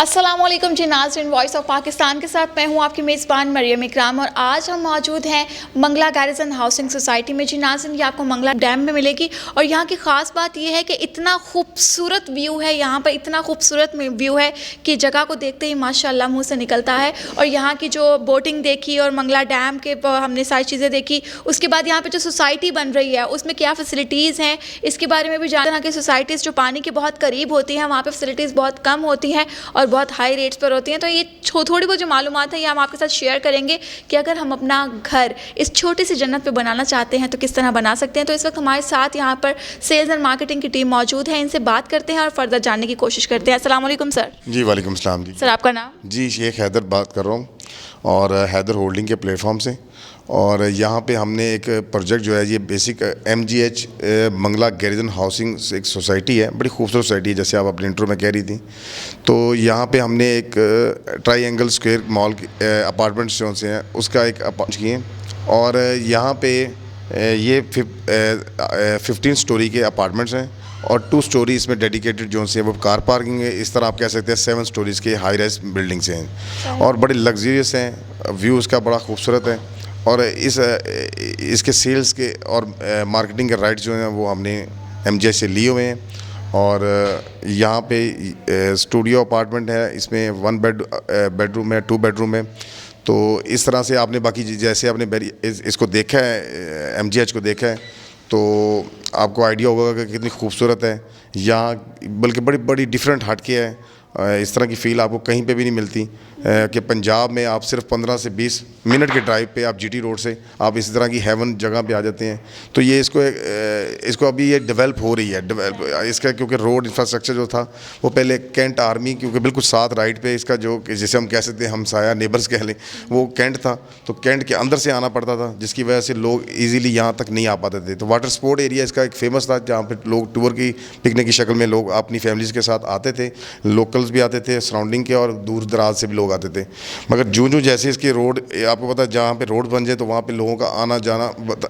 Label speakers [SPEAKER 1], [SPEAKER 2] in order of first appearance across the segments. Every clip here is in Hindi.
[SPEAKER 1] अस्सलामुअलैकुम जी नाज़रीन, वॉइस ऑफ पाकिस्तान के साथ मैं हूं आपकी मेज़बान मरियम इकराम और आज हम मौजूद हैं मंगला गार्डन हाउसिंग सोसाइटी में। जी नाज़रीन, ये आपको मंगला डैम में मिलेगी और यहाँ की ख़ास बात यह है कि इतना खूबसूरत व्यू है, यहाँ पर इतना खूबसूरत व्यू है कि जगह को देखते ही माशाल्लाह मुँह से निकलता है। और यहाँ की जो बोटिंग देखी और मंगला डैम के हमने सारी चीज़ें देखी, उसके बाद यहाँ पर जो सोसाइटी बन रही है उसमें क्या फैसिलिटीज़ हैं इसके बारे में भी जाना कि सोसाइटीज़ जो पानी के बहुत करीब होती हैं वहाँ पर फैसिलिटीज़ बहुत कम होती हैं और बहुत हाई रेट्स पर होती हैं। तो ये थोड़ी बहुत जो मालूमात है ये हम आपके साथ शेयर करेंगे कि अगर हम अपना घर इस छोटी सी जन्नत पे बनाना चाहते हैं तो किस तरह बना सकते हैं। तो इस वक्त हमारे साथ यहाँ पर सेल्स एंड मार्केटिंग की टीम मौजूद है, इनसे बात करते हैं और फर्दर जानने की कोशिश करते हैं। अस्सलाम वालेकुम सर।
[SPEAKER 2] जी वालेकुम सलाम जी।
[SPEAKER 1] सर आपका नाम?
[SPEAKER 2] जी शेख हैदर बात कर रहा हूँ और हैदर होल्डिंग के प्लेटफॉर्म से। और यहाँ पे हमने एक प्रोजेक्ट जो है ये basic MGH Mangla garrison housing एक सोसाइटी है, बड़ी खूबसूरत सोसाइटी है जैसे आप अपने इंट्रो में कह रही थी। तो यहाँ पे हमने एक try angle square mall apartments जो से हैं उसका एक अपार्ट किए और यहाँ पे ये 15 स्टोरी के अपार्टमेंट्स हैं और 2 स्टोरी इसमें डेडिकेटेड जो से वो कार पार्किंग है। इस तरह आप कह सकते हैं 7 स्टोरीज़ के हाई राइज बिल्डिंग्स हैं और बड़े लग्जरियस हैं, व्यू इसका बड़ा खूबसूरत है। और इसके सेल्स के और मार्केटिंग के राइट्स जो हैं वो हमने MGH से लिए हुए हैं। और यहाँ पे स्टूडियो अपार्टमेंट है, इसमें 1 बेडरूम है, 2 बेडरूम है। तो इस तरह से आपने बाकी जैसे आपने इसको देखा है, MGH को देखा है तो आपको आइडिया होगा कि कितनी खूबसूरत है यहाँ, बल्कि बड़ी बड़ी डिफरेंट हट के है। इस तरह की फ़ील आपको कहीं पे भी नहीं मिलती कि पंजाब में आप सिर्फ 15 से 20 मिनट के ड्राइव पे आप GT रोड से आप इस तरह की हेवन जगह पे आ जाते हैं। तो ये इसको अभी ये डेवलप हो रही है इसका, क्योंकि रोड इंफ्रास्ट्रक्चर जो था वो पहले कैंट आर्मी क्योंकि बिल्कुल साथ राइट पे इसका जो जिसे हम कह सकते हैं हमसाया नेबर्स कह लें, वो कैंट था। तो कैंट के अंदर से आना पड़ता था जिसकी वजह से लोग ईज़िली यहाँ तक नहीं आ पाते थे। तो वाटर स्पोर्ट एरिया इसका एक फ़ेमस था जहाँ पर लोग टूर की पिकनिक की शक्ल में लोग अपनी फैमिलीज़ के साथ आते थे, लोकल्स भी आते थे सराउंडिंग के और दूर दराज से भी लोग आते थे। मगर जो जैसे इसके रोड आपको पता है जहाँ पे रोड बन जाए तो वहाँ पे लोगों का आना जाना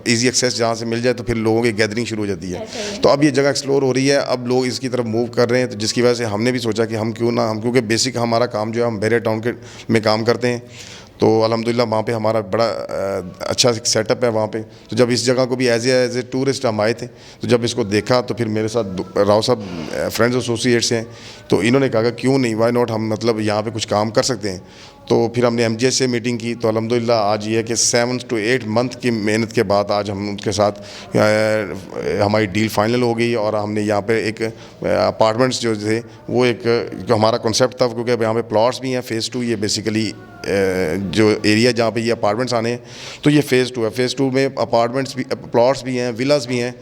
[SPEAKER 2] इजी एक्सेस जहाँ से मिल जाए तो फिर लोगों की गैदरिंग शुरू हो जाती है। तो अब ये जगह एक्सप्लोर हो रही है, अब लोग इसकी तरफ मूव कर रहे हैं। तो जिसकी वजह से हमने भी सोचा कि हम क्योंकि बेसिक हमारा काम जो है हम बैरियर टाउन में काम करते हैं। तो अल्हम्दुलिल्लाह वहाँ पे हमारा बड़ा अच्छा सेटअप है वहाँ पे। तो जब इस जगह को भी एज ए टूरिस्ट हम आए थे तो जब इसको देखा तो फिर मेरे साथ राव साहब फ्रेंड्स एसोसिएट्स हैं तो इन्होंने कहा कि क्यों नहीं, वाई नॉट, हम मतलब यहाँ पे कुछ काम कर सकते हैं। तो फिर हमने MGH से मीटिंग की तो अल्हम्दुलिल्लाह आज ये है कि 7 to 8 मंथ की मेहनत के बाद आज हम उनके साथ हमारी डील फाइनल हो गई और हमने यहाँ पे एक अपार्टमेंट्स जो थे वो एक हमारा कॉन्सेप्ट था, क्योंकि यहाँ पे प्लॉट्स भी हैं। फ़ेज़ 2 ये बेसिकली जो एरिया जहाँ पे ये अपार्टमेंट्स आने हैं तो ये फ़ेज़ 2 है। फ़ेज़ 2 में अपार्टमेंट्स भी, प्लॉट्स भी हैं, विलास भी हैं।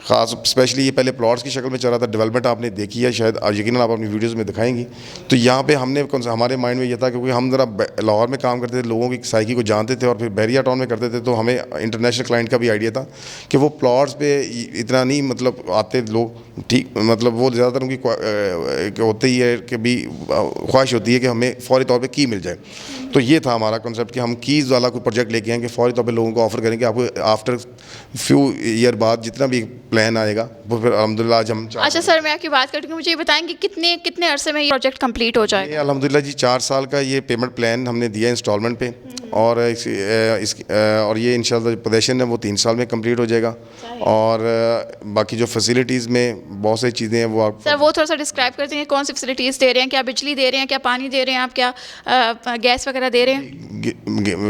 [SPEAKER 2] ख़ास स्पेशली ये पहले प्लॉट्स की शक्ल में चल रहा था, डेवलपमेंट आपने देखी है शायद यकीनन आप अपनी वीडियोस में दिखाएंगी। तो यहाँ पे हमने हमारे माइंड में ये था क्योंकि हम ज़रा लाहौर में काम करते थे, लोगों की साइकी को जानते थे और फिर बैरिया टाउन में करते थे तो हमें इंटरनेशनल क्लाइंट का भी आइडिया था कि वो प्लॉट्स पे इतना नहीं मतलब आते लोग, ठीक मतलब वो ज़्यादातर उनकी होते ही है कि भी ख्वाहिश होती है कि हमें फ़ौरी तौर पर की मिल जाए। तो ये था हमारा कॉन्सेप्ट कि हम कीज़ वाला कोई प्रोजेक्ट लेके आएंगे, फ़ौरी तौर पे लोगों को ऑफ़र करेंगे। आपको आफ्टर फ्यू ईयर बाद जितना भी प्लान आएगा वो फिर अल्हम्दुलिल्लाह आज हम। अच्छा
[SPEAKER 1] सर, मैं आपकी बात करती हूँ, मुझे ये बताएंगे कितने अरसे में ये प्रोजेक्ट कंप्लीट हो जाएगा?
[SPEAKER 2] अल्हम्दुलिल्लाह जी 4 साल का ये पेमेंट प्लान हमने दिया इंस्टॉलमेंट पे और और ये इंशाल्लाह पोजीशन है वो 3 साल में कंप्लीट हो जाएगा। और बाकी जो फैसिलिटीज़ में बहुत सारी चीज़ें हैं वो आप
[SPEAKER 1] सर वो थोड़ा सा डिस्क्राइब करते हैं, कौन सी फैसिलिटीज़ दे रहे हैं, क्या बिजली दे रहे हैं, क्या पानी दे रहे हैं, आप क्या गैस वगैरह दे रहे हैं?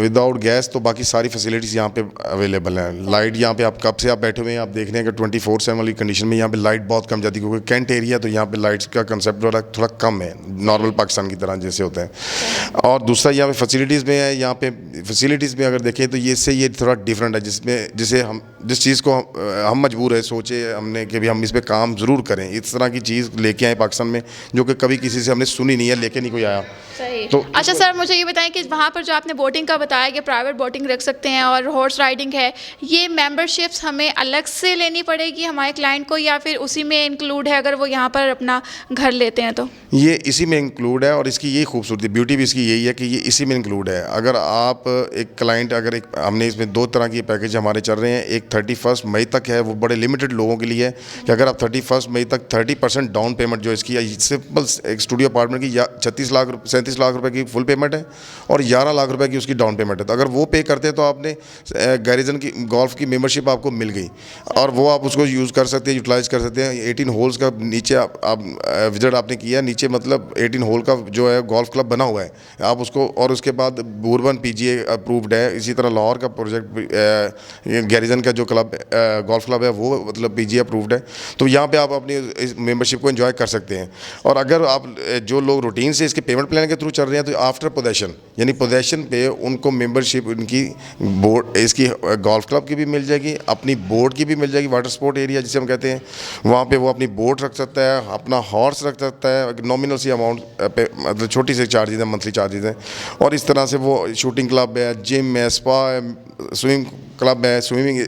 [SPEAKER 2] विदाउट गैस तो बाकी सारी फैसिलिटीज़ यहाँ पे अवेलेबल हैं। लाइट यहाँ पे आप कब से आप बैठे हुए हैं आप देख रहे हैं कि 24/7 वाली कंडीशन में यहाँ पे लाइट बहुत कम जाती है क्योंकि कैंट एरिया तो यहाँ पे लाइट्स का कंसेप्ट थोड़ा कम है, नॉर्मल पाकिस्तान की तरह जैसे होता है। और दूसरा यहाँ पे फैसिलिटीज़ में है, यहाँ पे फैसिलिटीज़ में अगर देखें तो ये थोड़ा डिफरेंट है जिस चीज़ को हम मजबूर है सोचे हमने कि भी हम इस पर काम ज़रूर करें। इस तरह की चीज़ लेके आए पाकिस्तान में जो कि कभी किसी से हमने सुनी नहीं है, लेके नहीं कोई आया।
[SPEAKER 1] सही। तो अच्छा सर मुझे ये बताएं कि वहाँ पर जो आपने बोटिंग का बताया कि प्राइवेट बोटिंग रख सकते हैं और हॉर्स राइडिंग है, ये मेंबरशिप्स हमें अलग से लेनी पड़ेगी हमारे क्लाइंट को या फिर उसी में इंक्लूड है अगर वो यहाँ पर अपना घर लेते हैं तो?
[SPEAKER 2] ये इसी में इंक्लूड है और इसकी यही खूबसूरती ब्यूटी भी इसकी यही है कि ये इसी में इंक्लूड है। अगर आप एक क्लाइंट अगर एक हमने इसमें 2 तरह की पैकेज हमारे चल रहे हैं। एक 31 मई तक है, वो बड़े लिमिटेड लोगों के लिए है कि अगर आप 31 मई तक 30% डाउन पेमेंट जो इसकी सिंपल एक स्टूडियो अपार्टमेंट की 37 लाख रुपए की फुल पेमेंट है और 11 लाख रुपए की उसकी डाउन पेमेंट है। तो अगर वो पे करते हैं तो आपने गैरिजन की गोल्फ की मेंबरशिप आपको मिल गई और वो आप उसको यूज़ कर सकते हैं, यूटिलाइज कर सकते हैं। 18 होल्स का नीचे आप विजिट आपने किया, नीचे मतलब 18 होल का जो है गोल्फ क्लब बना हुआ है आप उसको, और उसके बाद बूरबन पीजीए अप्रूव्ड है। इसी तरह लाहौर का प्रोजेक्ट गैरिजन का जो क्लब गोल्फ क्लब है वो मतलब पीजीए अप्रूव्ड है। तो यहाँ पे आप अपनी इस मेंबरशिप को एंजॉय कर सकते हैं। और अगर आप जो लोग रूटीन से इसके पेमेंट प्लान के थ्रू चल रहे हैं तो आफ्टर पोजेशन यानी पोजेशन पे उनको मेंबरशिप उनकी बोर्ड इसकी गोल्फ क्लब की भी मिल जाएगी, अपनी बोर्ड की भी मिल जाएगी, वाटर स्पोर्ट एरिया जिसे हम कहते हैं। वहाँ पे वो अपनी बोट रख सकता है, अपना हॉर्स रख सकता है, नॉमिनल सी अमाउंट पे मतलब छोटी सी चार्जेज हैं, मंथली चार्जेज हैं। और इस तरह से वो शूटिंग क्लब है, जिम है, स्पा है, स्विमिंग क्लब है, स्विमिंग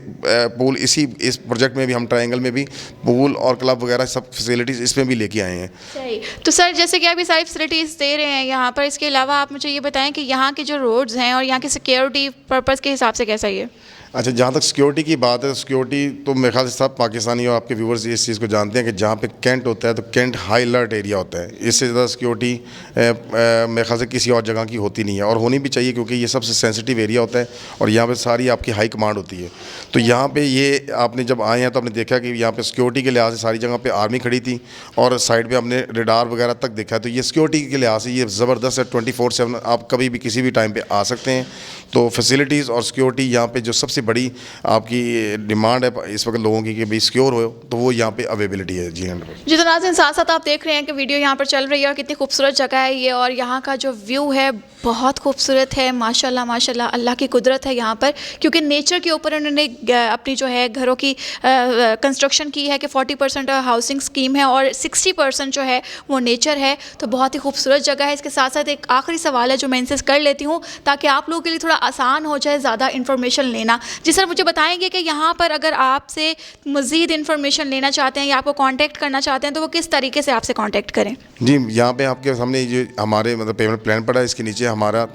[SPEAKER 2] पूल इस प्रोजेक्ट में भी हम ट्रायंगल में भी पूल और क्लब वगैरह सब फैसिलिटीज़ इसमें भी लेके आए हैं।
[SPEAKER 1] सही। तो सर जैसे कि आप ये सारी फैसिलिटीज़ दे रहे हैं यहाँ पर, इसके अलावा आप मुझे ये बताएं कि यहाँ के जो रोड्स हैं और यहाँ की सिक्योरिटी पर्पज़ के हिसाब से कैसा ये? अच्छा,
[SPEAKER 2] जहाँ तक सिक्योरिटी की बात है, सिक्योरिटी तो मेरे ख्याल से सब पाकिस्तानी और आपके व्यूवर्स इस चीज़ को जानते हैं कि जहाँ पे कैंट होता है तो कैंट हाई अलर्ट एरिया होता है। इससे ज़्यादा सिक्योरिटी मेरे ख्याल से किसी और जगह की होती नहीं है और होनी भी चाहिए क्योंकि ये सबसे सेंसिटिव एरिया होता है और यहाँ पे सारी आपकी हाई कमांड होती है। तो यहाँ पे ये आपने जब आए हैं तो आपने देखा कि यहाँ पे सिक्योरिटी के लिहाज से सारी जगह पे आर्मी खड़ी थी और साइड पे हमने रेडार वगैरह तक देखा। तो ये सिक्योरिटी के लिहाज से ये ज़बरदस्त है। 24/7 आप कभी भी किसी भी टाइम पे आ सकते हैं। तो फैसिलिटीज़ और सिक्योरिटी यहाँ पे जो सबसे बड़ी आपकी डिमांड है इस वक्त लोगों की कि भाई सिक्योर हो, तो वो यहाँ पे अवेलेबिलिटी है। जी 100%।
[SPEAKER 1] जी तो नाज़रीन, साथ साथ आप देख रहे हैं कि वीडियो यहाँ पर चल रही है और कितनी खूबसूरत जगह है ये, और यहाँ का जो व्यू है बहुत खूबसूरत है। माशाल्लाह माशाल्लाह, अल्लाह की कुदरत है यहाँ पर, क्योंकि नेचर के ऊपर उन्होंने अपनी जो है घरों की कंस्ट्रक्शन की है कि 40% हाउसिंग स्कीम है और 60% जो है वो नेचर है। तो बहुत ही खूबसूरत जगह है। इसके साथ साथ एक आखिरी सवाल है जो मैं इनसे कर लेती हूँ ताकि आप लोगों के लिए थोड़ा आसान हो जाए ज़्यादा इन्फॉर्मेशन लेना। जी सर, मुझे बताएंगे कि यहाँ पर अगर आपसे मज़ीद इन्फॉर्मेशन लेना चाहते हैं या आपको कांटेक्ट करना चाहते हैं तो वो किस तरीके से आपसे कांटेक्ट करें? जी,
[SPEAKER 2] यहाँ पे आपके सामने जो हमारे मतलब पेमेंट प्लान पड़ा है, इसके नीचे हमारा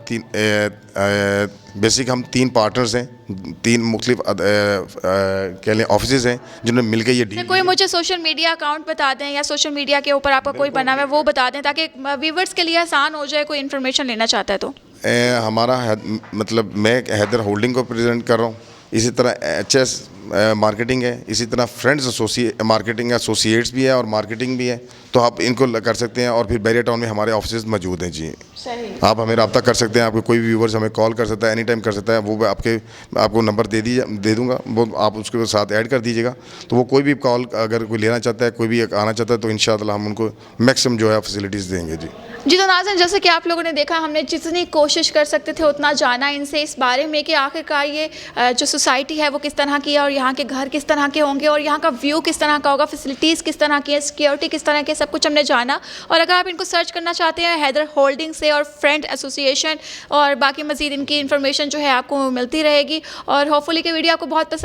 [SPEAKER 2] बेसिक हम 3 पार्टनर्स हैं, 3 मुख्तलिफ कह लें ऑफिसेज हैं जिन्होंने मिलकर ये डील।
[SPEAKER 1] कोई मुझे सोशल मीडिया अकाउंट बता दें या सोशल मीडिया के ऊपर आपका कोई बना हुआ है वो बता दें ताकि व्यूवर्स के लिए आसान हो जाए, कोई इन्फॉर्मेशन लेना चाहता है तो।
[SPEAKER 2] हमारा मतलब मैं हैदर होल्डिंग को प्रेजेंट कर रहा हूँ, इसी तरह HS मार्केटिंग है, इसी तरह फ्रेंड्स मार्केटिंग एसोसिएट्स भी है और मार्केटिंग भी है। तो आप इनको कर सकते हैं और फिर बैरियर टाउन में हमारे ऑफिस मौजूद हैं। जी
[SPEAKER 1] सही।
[SPEAKER 2] आप हमें रब्ता कर सकते हैं, आपको कोई भी व्यूवर्स हमें कॉल कर सकता है, एनी टाइम कर सकता है। वो आपको नंबर दे दूँगा, वो आप उसके साथ ऐड कर दीजिएगा। तो वो कोई भी कॉल अगर कोई लेना चाहता है, कोई भी आना चाहता है तो इंशाअल्लाह हम उनको मैक्सिमम जो है फैसिलिटीज़ देंगे। जी
[SPEAKER 1] तो नाज़रीन, जैसे कि आप लोगों ने देखा, हमने जितनी कोशिश कर सकते थे उतना जाना इनसे इस बारे में कि आखिरकार ये जो सोसाइटी है वो किस तरह की है और यहाँ के घर किस तरह के होंगे और यहाँ का व्यू किस तरह का होगा, फैसिलिटीज़ किस तरह की है, सिक्योरिटी किस तरह की, सब कुछ हमने जाना। और अगर आप इनको सर्च करना चाहते हैं हैदर होल्डिंग से और फ्रेंड एसोसिएशन और बाकी मज़ीद इनकी इन्फॉर्मेशन जो है आपको मिलती रहेगी। और होपफुली कि वीडियो आपको बहुत पसंद